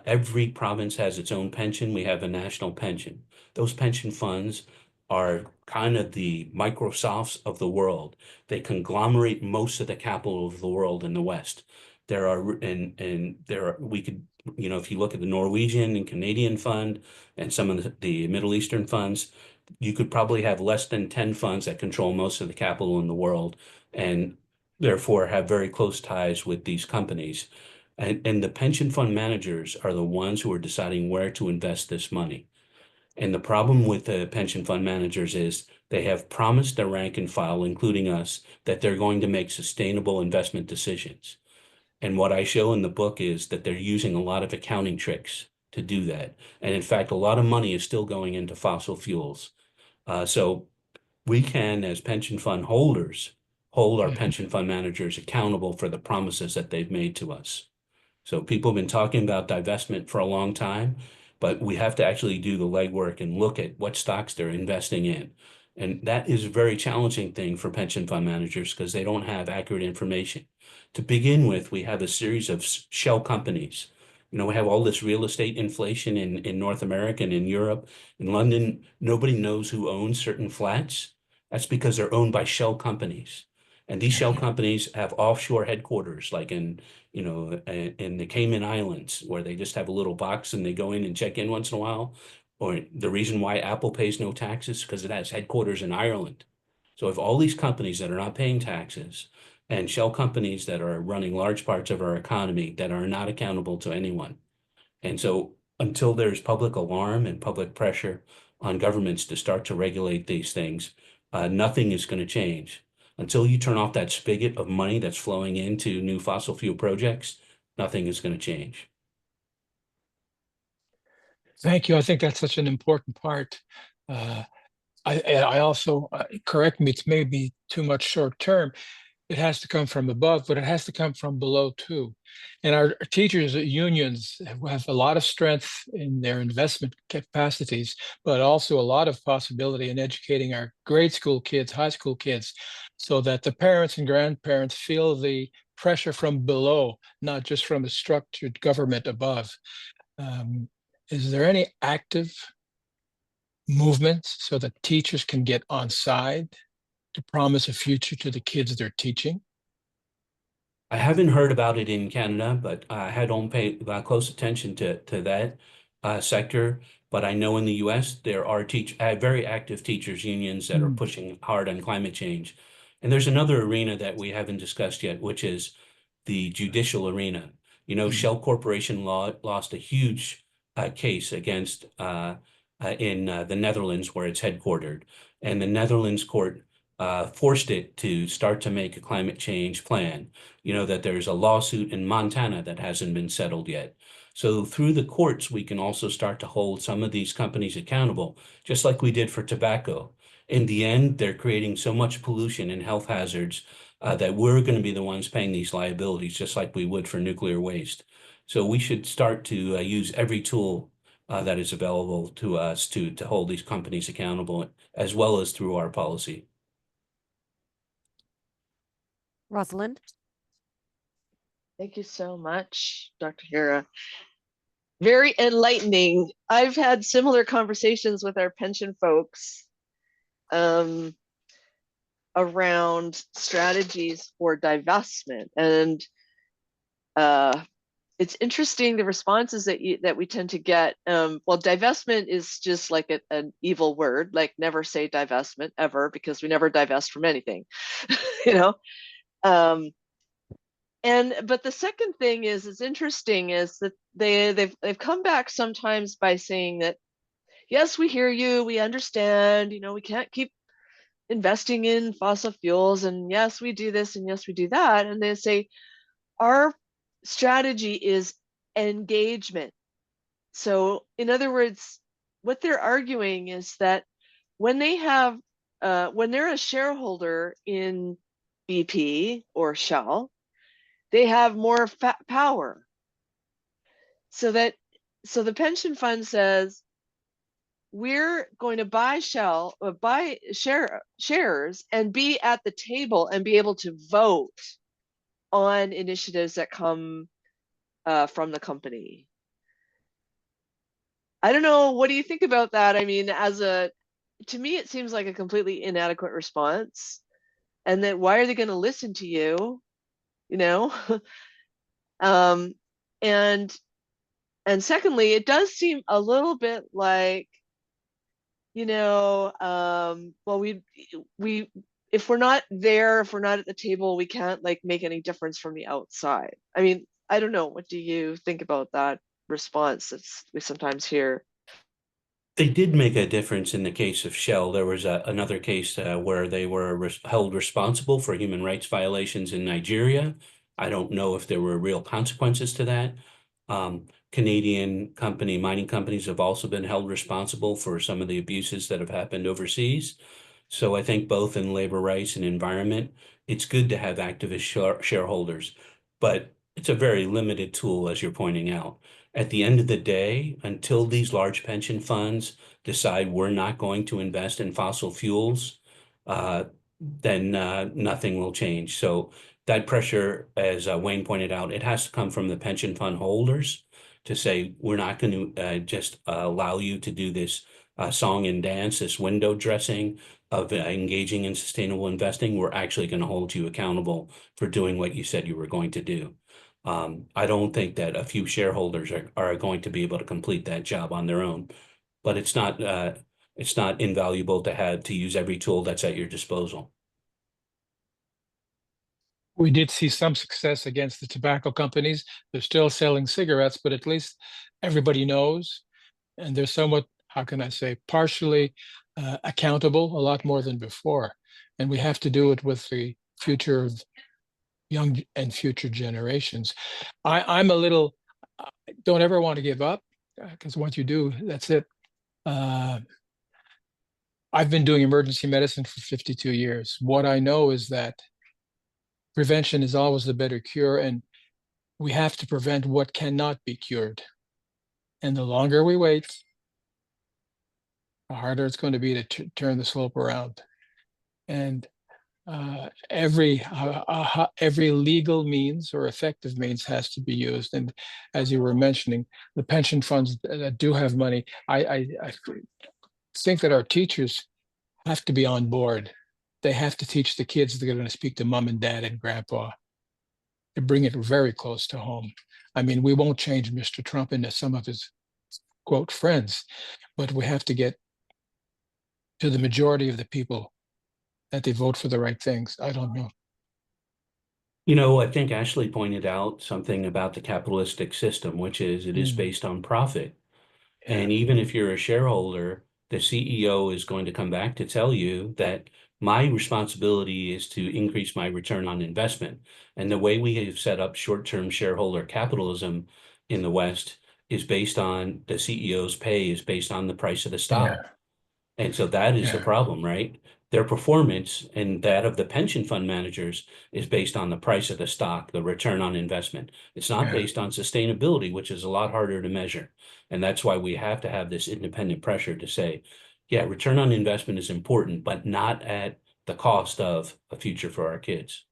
Every province has its own pension. We have a national pension. Those pension funds are kind of the Microsofts of the world. They conglomerate most of the capital of the world in the West. There are, and there are, we could, you know, if you look at the Norwegian and Canadian fund and some of the Middle Eastern funds, you could probably have less than 10 funds that control most of the capital in the world and therefore have very close ties with these companies. And the pension fund managers are the ones who are deciding where to invest this money. And the problem with the pension fund managers is they have promised their rank and file, including us, that they're going to make sustainable investment decisions. And what I show in the book is that they're using a lot of accounting tricks to do that. And in fact, a lot of money is still going into fossil fuels. So we can, as pension fund holders, hold our pension fund managers accountable for the promises that they've made to us. So people have been talking about divestment for a long time, but we have to actually do the legwork and look at what stocks they're investing in. And that is a very challenging thing for pension fund managers because they don't have accurate information. To begin with, we have a series of shell companies. You know, we have all this real estate inflation in North America and in Europe. In London, nobody knows who owns certain flats. That's because they're owned by shell companies. And these shell companies have offshore headquarters, like in the Cayman Islands, where they just have a little box and they go in and check in once in a while. Or the reason why Apple pays no taxes because it has headquarters in Ireland. So if all these companies that are not paying taxes and shell companies that are running large parts of our economy that are not accountable to anyone. And so until there's public alarm and public pressure on governments to start to regulate these things, nothing is going to change. Until you turn off that spigot of money that's flowing into new fossil fuel projects, nothing is going to change. Thank you. I think that's such an important part. I also, correct me, it's maybe too much short term. It has to come from above, but it has to come from below too. And our teachers unions have a lot of strength in their investment capacities, but also a lot of possibility in educating our grade school kids, high school kids, so that the parents and grandparents feel the pressure from below, not just from a structured government above. Is there any active movements so that teachers can get on side to promise a future to the kids they're teaching? I haven't heard about it in Canada, but I don't pay close attention to that sector. But I know in the US, there are very active teachers unions that are pushing hard on climate change. And there's another arena that we haven't discussed yet, which is the judicial arena. You know, Shell Corporation lost a huge case against in the Netherlands where it's headquartered. And the Netherlands court forced it to start to make a climate change plan. You know, that there's a lawsuit in Montana that hasn't been settled yet. So through the courts, we can also start to hold some of these companies accountable, just like we did for tobacco. In the end, they're creating so much pollution and health hazards that we're going to be the ones paying these liabilities, just like we would for nuclear waste. So we should start to use every tool that is available to us to hold these companies accountable, as well as through our policy. Rosalind? Thank you so much, Dr. Hira. Very enlightening. I've had similar conversations with our pension folks around strategies for divestment. And it's interesting the responses that we tend to get. Well, divestment is just like an evil word, like never say divestment ever, because we never divest from anything, you know? But the second thing is interesting is that they've come back sometimes by saying that, yes, we hear you, we understand, you know, we can't keep investing in fossil fuels, and yes, we do this, and yes, we do that. And they say, our strategy is engagement. So in other words, what they're arguing is that when they're a shareholder in BP or Shell, they have more power. So that so the pension fund says, we're going to buy shares and be at the table and be able to vote on initiatives that come from the company. I don't know. What do you think about that? I mean, to me, it seems like a completely inadequate response. And then why are they going to listen to you? You know? And secondly, it does seem a little bit like, well, we if we're not there, if we're not at the table, we can't like make any difference from the outside. I mean, I don't know. What do you think about that response that we sometimes hear? They did make a difference in the case of Shell. There was another case where they were held responsible for human rights violations in Nigeria. I don't know if there were real consequences to that. Canadian mining companies have also been held responsible for some of the abuses that have happened overseas. So I think both in labor rights and environment, it's good to have activist shareholders, but it's a very limited tool, as you're pointing out. At the end of the day, until these large pension funds decide we're not going to invest in fossil fuels, then nothing will change. So that pressure, as Wayne pointed out, it has to come from the pension fund holders to say, we're not going to just allow you to do this song and dance, this window dressing of engaging in sustainable investing. We're actually going to hold you accountable for doing what you said you were going to do. I don't think that a few shareholders are going to be able to complete that job on their own, but it's not invaluable to use every tool that's at your disposal. We did see some success against the tobacco companies. They're still selling cigarettes, but at least everybody knows, and they're somewhat, how can I say, partially accountable, a lot more than before. And we have to do it with the future of young and future generations. I'm a little, don't ever want to give up, because once you do, that's it. I've been doing emergency medicine for 52 years. What I know is that prevention is always the better cure, and we have to prevent what cannot be cured. And the longer we wait, the harder it's going to be to turn the slope around. And every legal means or effective means has to be used. And as you were mentioning, the pension funds that do have money, I think that our teachers have to be on board. They have to teach the kids that they're going to speak to mom and dad and grandpa, to bring it very close to home. I mean, we won't change Mr. Trump into some of his quote friends, but we have to get to the majority of the people that they vote for the right things. I don't know. I think Ashley pointed out something about the capitalistic system, which is it is based on profit. Yeah. And even if you're a shareholder, the CEO is going to come back to tell you that my responsibility is to increase my return on investment. And the way we have set up short-term shareholder capitalism in the West is based on the CEO's pay is based on the price of the stock. Yeah. And so that is the problem, right? Their performance and that of the pension fund managers is based on the price of the stock, the return on investment. It's not based on sustainability, which is a lot harder to measure. And that's why we have to have this independent pressure to say, yeah, return on investment is important, but not at the cost of a future for our kids.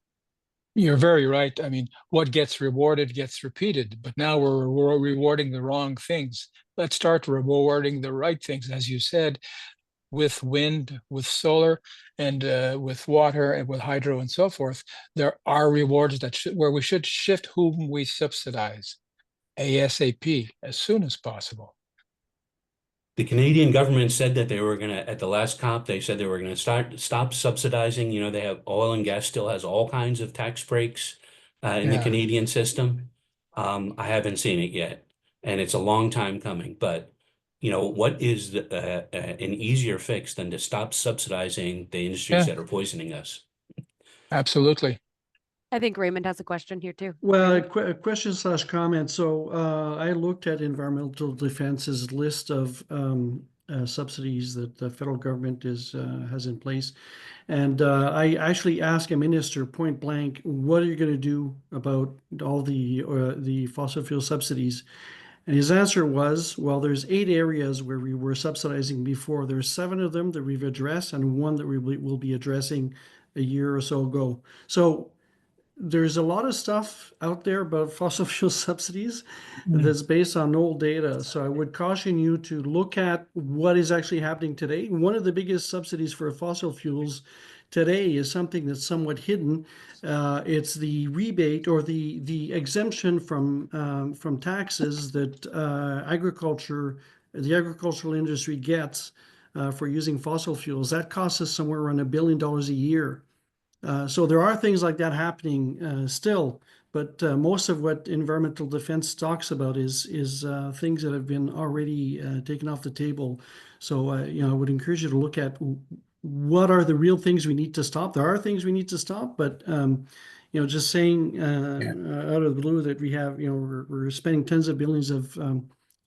You're very right. I mean, what gets rewarded gets repeated, but now we're rewarding the wrong things. Let's start rewarding the right things, as you said, with wind, with solar, and with water, and with hydro, and so forth. There are rewards where we should shift whom we subsidize ASAP, as soon as possible. The Canadian government said that they were going to, at the last COP, they said they were going to stop subsidizing. They have oil and gas still has all kinds of tax breaks in the Canadian system. I haven't seen it yet, and it's a long time coming, but what is an easier fix than to stop subsidizing the industries that are poisoning us? Absolutely. I think Raymond has a question here too. Well, a question/comment. So I looked at Environmental Defense's list of subsidies that the federal government has in place. And I actually asked a minister point blank, what are you going to do about all the fossil fuel subsidies? And his answer was, well, there's 8 areas where we were subsidizing before. There's 7 of them that we've addressed and 1 that we will be addressing a year or so ago. So there's a lot of stuff out there about fossil fuel subsidies that's based on old data. So I would caution you to look at what is actually happening today. One of the biggest subsidies for fossil fuels today is something that's somewhat hidden. It's the rebate or the exemption from taxes that the agricultural industry gets for using fossil fuels. That costs us somewhere around $1 billion a year. So there are things like that happening still, but most of what environmental defense talks about is things that have been already taken off the table. So I would encourage you to look at what are the real things we need to stop. There are things we need to stop, but just saying out of the blue that we have, we're spending tens of billions of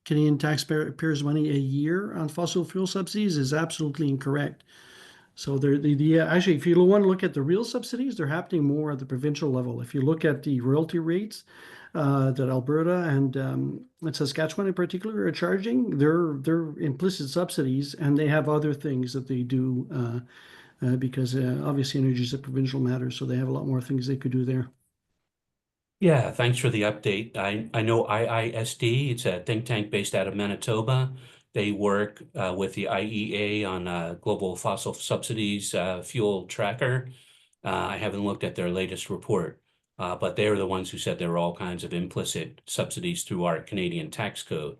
Canadian taxpayers' money a year on fossil fuel subsidies is absolutely incorrect. So actually, if you want to look at the real subsidies, they're happening more at the provincial level. If you look at the royalty rates that Alberta and Saskatchewan in particular are charging, they're implicit subsidies, and they have other things that they do because obviously energy is a provincial matter, so they have a lot more things they could do there. Yeah, thanks for the update. I know IISD, it's a think tank based out of Manitoba. They work with the IEA on global fossil subsidies fuel tracker. I haven't looked at their latest report, but they're the ones who said there are all kinds of implicit subsidies through our Canadian tax code.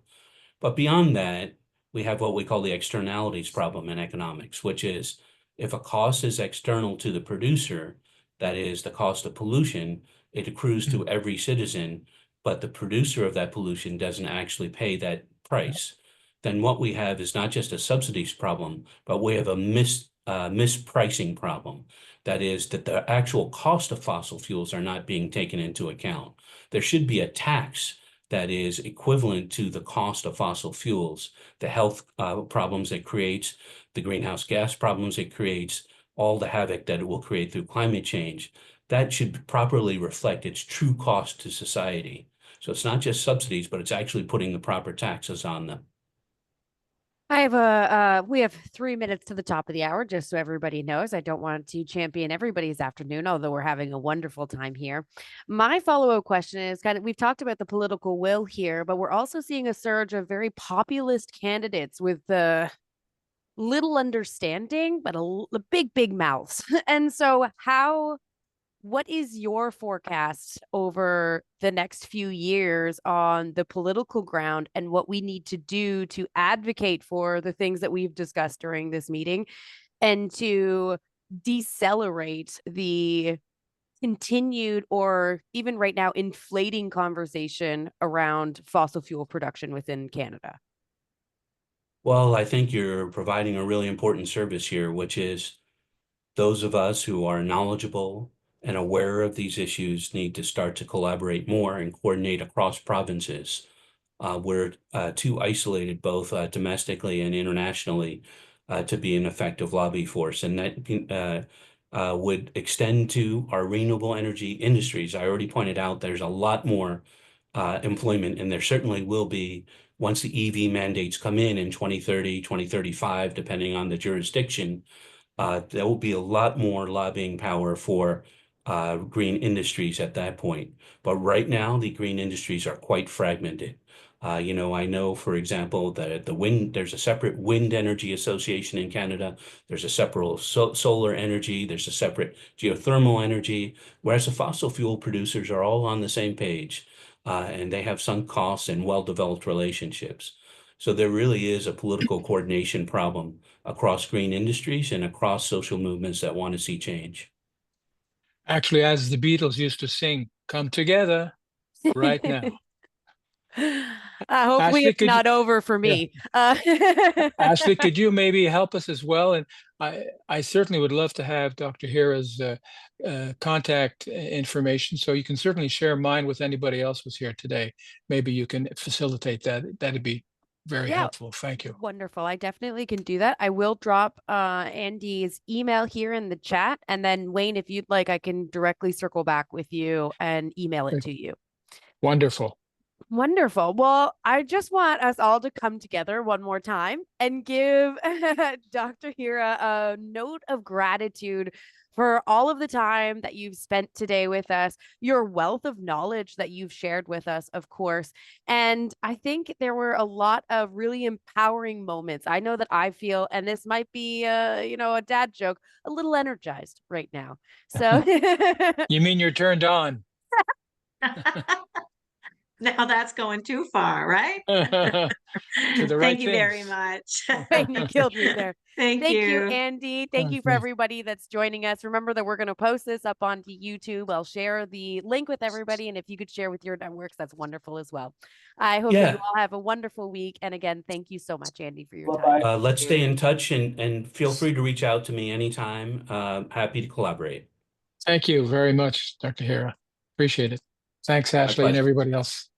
But beyond that, we have what we call the externalities problem in economics, which is if a cost is external to the producer, that is the cost of pollution, it accrues to every citizen, but the producer of that pollution doesn't actually pay that price. Then what we have is not just a subsidies problem, but we have a mispricing problem. That is that the actual cost of fossil fuels are not being taken into account. There should be a tax that is equivalent to the cost of fossil fuels, the health problems it creates, the greenhouse gas problems it creates, all the havoc that it will create through climate change. That should properly reflect its true cost to society. So it's not just subsidies, but it's actually putting the proper taxes on them. We have 3 minutes to the top of the hour, just so everybody knows. I don't want to champion everybody's afternoon, although we're having a wonderful time here. My follow-up question is we've talked about the political will here, but we're also seeing a surge of very populist candidates with the little understanding, but a big mouths. And so what is your forecast over the next few years on the political ground and what we need to do to advocate for the things that we've discussed during this meeting and to decelerate the continued or even right now inflating conversation around fossil fuel production within Canada? Well, I think you're providing a really important service here, which is those of us who are knowledgeable and aware of these issues need to start to collaborate more and coordinate across provinces. We're too isolated, both domestically and internationally, to be an effective lobby force. And that would extend to our renewable energy industries. I already pointed out there's a lot more employment, and there certainly will be once the EV mandates come in 2030, 2035, depending on the jurisdiction. There will be a lot more lobbying power for green industries at that point. But right now, the green industries are quite fragmented. I know, for example, that there's a separate wind energy association in Canada. There's a separate solar energy. There's a separate geothermal energy, whereas the fossil fuel producers are all on the same page, and they have sunk costs and well-developed relationships. So there really is a political coordination problem across green industries and across social movements that want to see change. Actually, as the Beatles used to sing, come together right now. Hopefully Ashley, it's not over for me. Ashley, could you maybe help us as well? And I certainly would love to have Dr. Hira's contact information, so you can certainly share mine with anybody else who's here today. Maybe you can facilitate that. That'd be very helpful. Thank you. Wonderful. I definitely can do that. I will drop Andy's email here in the chat. And then Wayne, if you'd like, I can directly circle back with you and email it to you. Wonderful. Wonderful. Well, I just want us all to come together one more time and give Dr. Hira a note of gratitude for all of the time that you've spent today with us, your wealth of knowledge that you've shared with us, of course. And I think there were a lot of really empowering moments. I know that I feel, and this might be, a dad joke, a little energized right now. So You mean you're turned on? Now that's going too far, right? To the right Thank you very things. much. You killed me there. Thank Thank you, you. Andy. Thank you for Okay. everybody that's joining us. Remember that we're going to post this up onto YouTube. I'll share the link with everybody. And if you could share with your networks, that's wonderful as well. I hope that Yeah. you all have a wonderful week. And again, thank you so much, Andy, for your time. Let's stay in touch and feel free to reach out to me anytime. Happy to collaborate. Thank you very much, Dr. Hira. Appreciate it. Thanks, Ashley, and pleasure. everybody else.